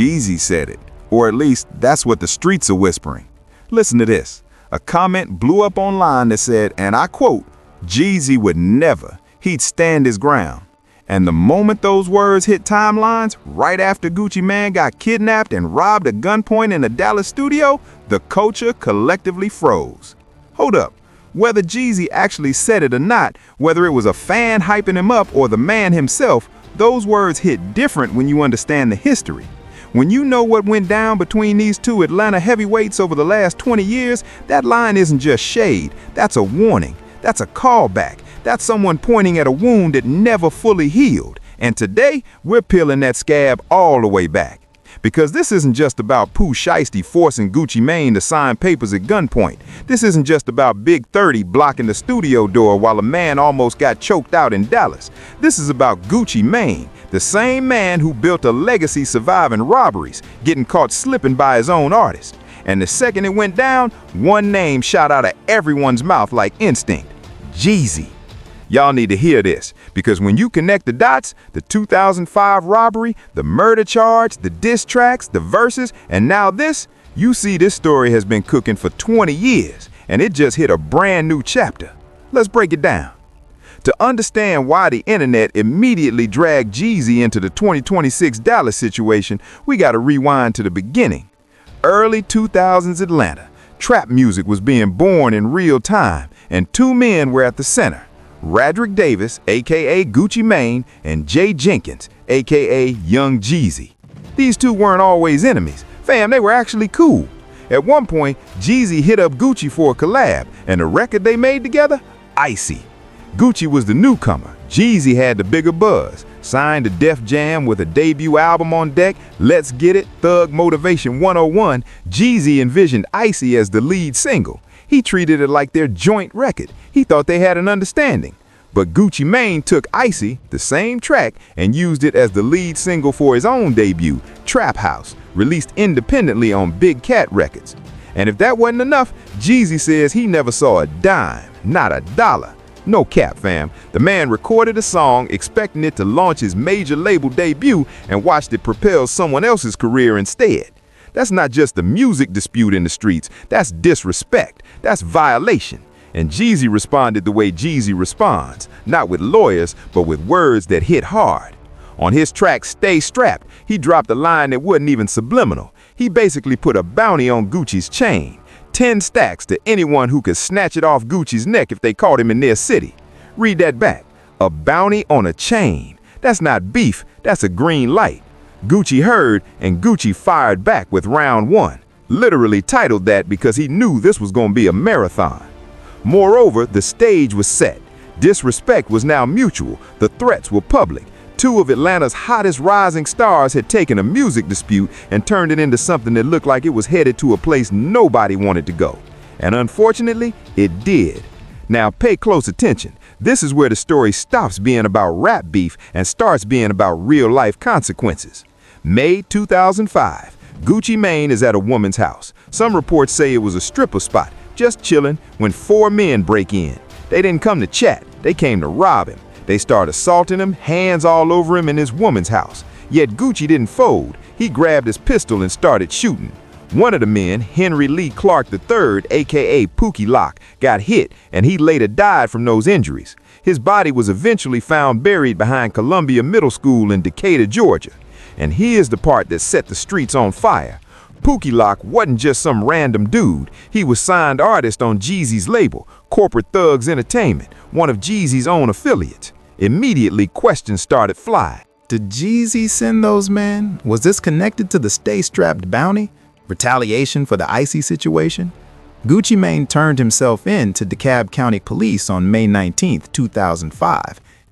Jeezy said it, or at least that's what the streets are whispering. Listen to this. A comment blew up online that said, and I quote, "Jeezy would never, he'd stand his ground." And the moment those words hit timelines, right after Gucci Mane got kidnapped and robbed at gunpoint in a Dallas studio, the culture collectively froze. Hold up. Whether Jeezy actually said it or not, whether it was a fan hyping him up or the man himself, those words hit different when you understand the history. When you know what went down between these two Atlanta heavyweights over the last 20 years, that line isn't just shade, that's a warning, that's a callback, that's someone pointing at a wound that never fully healed. And today, we're peeling that scab all the way back. Because this isn't just about Pooh Shiesty forcing Gucci Mane to sign papers at gunpoint. This isn't just about Big 30 blocking the studio door while a man almost got choked out in Dallas. This is about Gucci Mane, the same man who built a legacy surviving robberies, getting caught slipping by his own artist. And the second it went down, one name shot out of everyone's mouth like instinct: Jeezy. Y'all need to hear this, because when you connect the dots, the 2005 robbery, the murder charge, the diss tracks, the verses, and now this, you see this story has been cooking for 20 years, and it just hit a brand new chapter. Let's break it down. To understand why the internet immediately dragged Jeezy into the 2026 Dallas situation, we gotta rewind to the beginning. Early 2000s Atlanta, trap music was being born in real time, and two men were at the center: Radrick Davis, aka Gucci Mane, and Jay Jenkins, aka Young Jeezy. These two weren't always enemies. Fam, they were actually cool. At one point, Jeezy hit up Gucci for a collab, and the record they made together? Icy. Gucci was the newcomer. Jeezy had the bigger buzz. Signed to Def Jam with a debut album on deck, Let's Get It, Thug Motivation 101, Jeezy envisioned Icy as the lead single. He treated it like their joint record. He thought they had an understanding. But Gucci Mane took Icy, the same track, and used it as the lead single for his own debut, Trap House, released independently on Big Cat Records. And if that wasn't enough, Jeezy says he never saw a dime, not a dollar. No cap, fam. The man recorded a song expecting it to launch his major label debut and watched it propel someone else's career instead. That's not just a music dispute in the streets, that's disrespect, that's violation. And Jeezy responded the way Jeezy responds, not with lawyers, but with words that hit hard. On his track, Stay Strapped, he dropped a line that wasn't even subliminal. He basically put a bounty on Gucci's chain, 10 stacks to anyone who could snatch it off Gucci's neck if they caught him in their city. Read that back. A bounty on a chain. That's not beef, that's a green light. Gucci heard, and Gucci fired back with round one, literally titled that because he knew this was going to be a marathon. Moreover, the stage was set. Disrespect was now mutual. The threats were public. Two of Atlanta's hottest rising stars had taken a music dispute and turned it into something that looked like it was headed to a place nobody wanted to go. And unfortunately, it did. Now pay close attention. This is where the story stops being about rap beef and starts being about real-life consequences. May 2005, Gucci Mane is at a woman's house. Some reports say it was a stripper spot, just chilling, when 4 men break in. They didn't come to chat, they came to rob him. They start assaulting him, hands all over him in his woman's house. Yet Gucci didn't fold. He grabbed his pistol and started shooting. One of the men, Henry Lee Clark III, aka Pookie Lock, got hit, and he later died from those injuries. His body was eventually found buried behind Columbia Middle School in Decatur, Georgia. And here's the part that set the streets on fire. Pookie Lock wasn't just some random dude. He was signed artist on Jeezy's label, Corporate Thugs Entertainment, one of Jeezy's own affiliates. Immediately, questions started flying. Did Jeezy send those men? Was this connected to the Stay Strapped bounty? Retaliation for the Icy situation? Gucci Mane turned himself in to DeKalb County Police on May 19, 2005,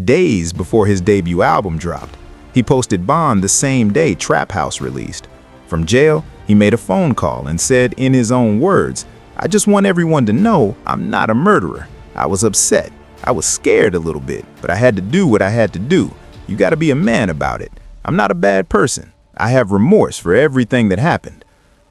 days before his debut album dropped. He posted bond the same day Trap House released. From jail, he made a phone call and said in his own words, "I just want everyone to know I'm not a murderer. I was upset. I was scared a little bit, but I had to do what I had to do. You gotta be a man about it. I'm not a bad person. I have remorse for everything that happened."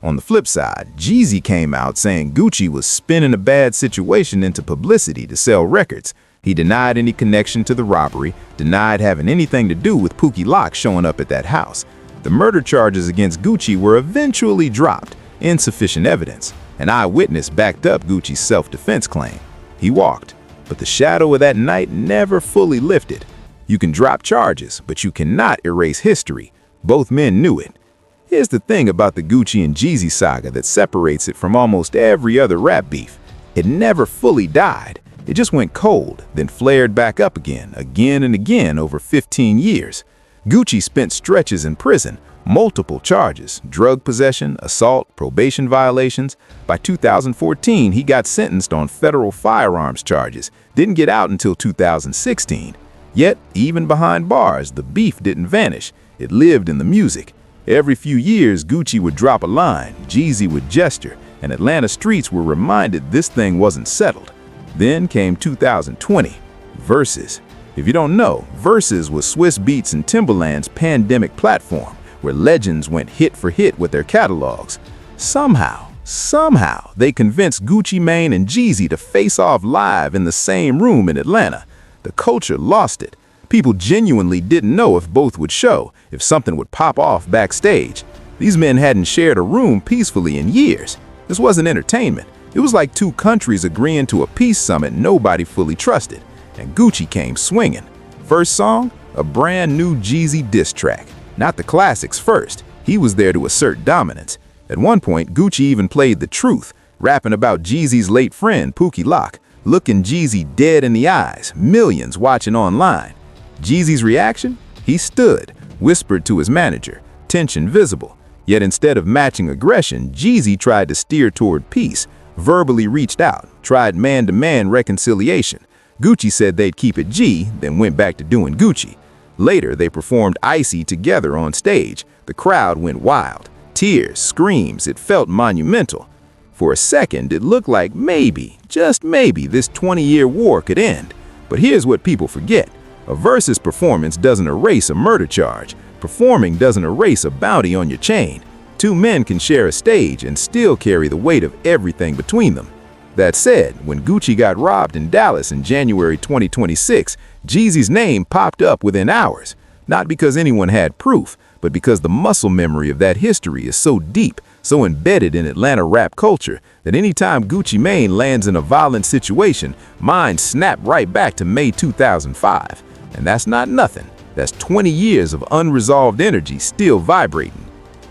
On the flip side, Jeezy came out saying Gucci was spinning a bad situation into publicity to sell records. He denied any connection to the robbery, denied having anything to do with Pookie Lock showing up at that house. The murder charges against Gucci were eventually dropped, insufficient evidence. An eyewitness backed up Gucci's self-defense claim. He walked, but the shadow of that night never fully lifted. You can drop charges, but you cannot erase history. Both men knew it. Here's the thing about the Gucci and Jeezy saga that separates it from almost every other rap beef. It never fully died. It just went cold, then flared back up again and again over 15 years. Gucci spent stretches in prison, multiple charges, drug possession, assault, probation violations. By 2014, he got sentenced on federal firearms charges, didn't get out until 2016. Yet, even behind bars, the beef didn't vanish. It lived in the music. Every few years, Gucci would drop a line, Jeezy would gesture, and Atlanta streets were reminded this thing wasn't settled. Then came 2020, Versus. If you don't know, Versus was Swiss Beats and Timbaland's pandemic platform, where legends went hit for hit with their catalogs. Somehow, they convinced Gucci Mane and Jeezy to face off live in the same room in Atlanta. The culture lost it. People genuinely didn't know if both would show, if something would pop off backstage. These men hadn't shared a room peacefully in years. This wasn't entertainment. It was like two countries agreeing to a peace summit nobody fully trusted. And Gucci came swinging. First song, a brand new Jeezy diss track. Not the classics first. He was there to assert dominance. At one point, Gucci even played The Truth, rapping about Jeezy's late friend, Pooh Shiesty, looking Jeezy dead in the eyes, millions watching online. Jeezy's reaction? He stood, whispered to his manager, tension visible. Yet instead of matching aggression, Jeezy tried to steer toward peace, verbally reached out, tried man-to-man reconciliation. Gucci said they'd keep it G, then went back to doing Gucci. Later, they performed Icy together on stage. The crowd went wild. Tears, screams, it felt monumental. For a second, it looked like maybe, just maybe, this 20-year war could end. But here's what people forget. A Versus performance doesn't erase a murder charge. Performing doesn't erase a bounty on your chain. Two men can share a stage and still carry the weight of everything between them. That said, when Gucci got robbed in Dallas in January 2026, Jeezy's name popped up within hours. Not because anyone had proof, but because the muscle memory of that history is so deep, so embedded in Atlanta rap culture, that anytime Gucci Mane lands in a violent situation, minds snap right back to May 2005. And that's not nothing. That's 20 years of unresolved energy still vibrating.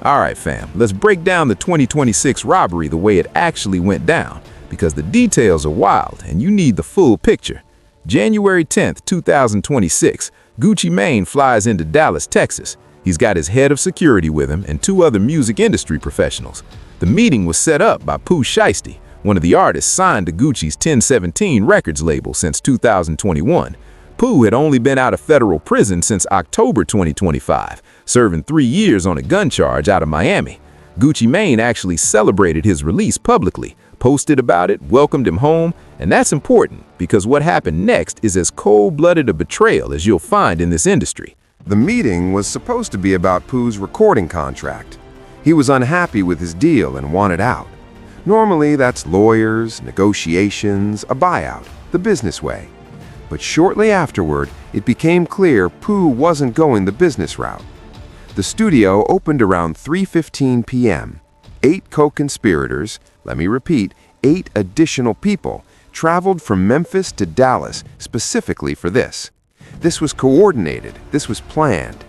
All right, fam, let's break down the 2026 robbery the way it actually went down, because the details are wild and you need the full picture. January 10th, 2026, Gucci Mane flies into Dallas, Texas. He's got his head of security with him and two other music industry professionals. The meeting was set up by Pooh Shiesty, one of the artists signed to Gucci's 1017 Records label since 2021. Pooh had only been out of federal prison since October 2025, serving 3 years on a gun charge out of Miami. Gucci Mane actually celebrated his release publicly, posted about it, welcomed him home, and that's important because what happened next is as cold-blooded a betrayal as you'll find in this industry. The meeting was supposed to be about Pooh's recording contract. He was unhappy with his deal and wanted out. Normally, that's lawyers, negotiations, a buyout, the business way. But shortly afterward, it became clear Pooh wasn't going the business route. The studio opened around 3:15 p.m. 8 co-conspirators, let me repeat, 8 additional people, traveled from Memphis to Dallas specifically for this. This was coordinated, this was planned.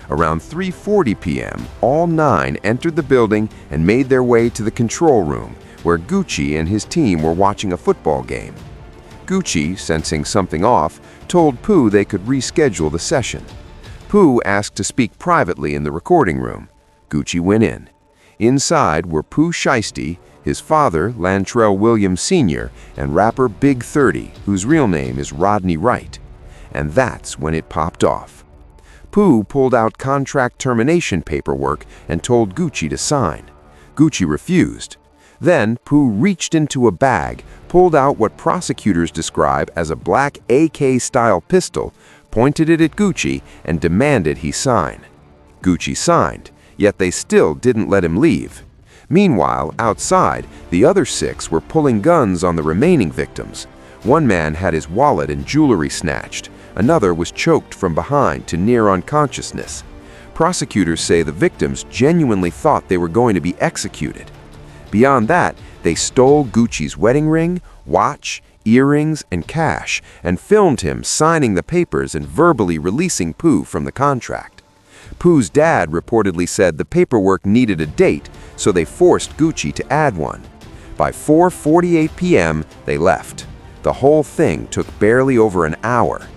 Around 3:40 p.m., all 9 entered the building and made their way to the control room, where Gucci and his team were watching a football game. Gucci, sensing something off, told Pooh they could reschedule the session. Pooh asked to speak privately in the recording room. Gucci went in. Inside were Pooh Shiesty, his father, Lantrell Williams Sr., and rapper Big 30, whose real name is Rodney Wright. And that's when it popped off. Pooh pulled out contract termination paperwork and told Gucci to sign. Gucci refused. Then Pooh reached into a bag, pulled out what prosecutors describe as a black AK-style pistol, pointed it at Gucci, and demanded he sign. Gucci signed, yet they still didn't let him leave. Meanwhile, outside, the other 6 were pulling guns on the remaining victims. One man had his wallet and jewelry snatched. Another was choked from behind to near unconsciousness. Prosecutors say the victims genuinely thought they were going to be executed. Beyond that, they stole Gucci's wedding ring, watch, earrings, and cash, and filmed him signing the papers and verbally releasing Pooh from the contract. Pooh's dad reportedly said the paperwork needed a date, so they forced Gucci to add one. By 4:48 p.m., they left. The whole thing took barely over an hour.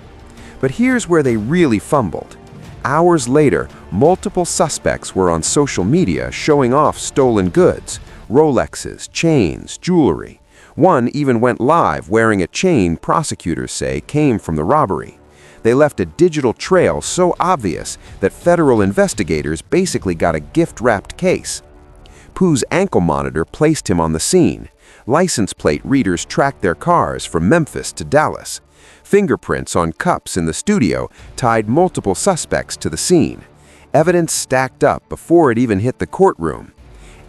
But here's where they really fumbled. Hours later, multiple suspects were on social media showing off stolen goods, Rolexes, chains, jewelry. One even went live wearing a chain prosecutors say came from the robbery. They left a digital trail so obvious that federal investigators basically got a gift-wrapped case. Pooh's ankle monitor placed him on the scene. License plate readers tracked their cars from Memphis to Dallas. Fingerprints on cups in the studio tied multiple suspects to the scene. Evidence stacked up before it even hit the courtroom.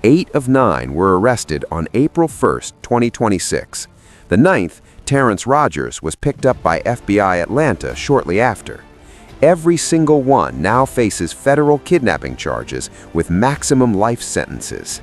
8 of 9 were arrested on April 1, 2026. The 9th, Terrence Rogers, was picked up by FBI Atlanta shortly after. Every single one now faces federal kidnapping charges with maximum life sentences.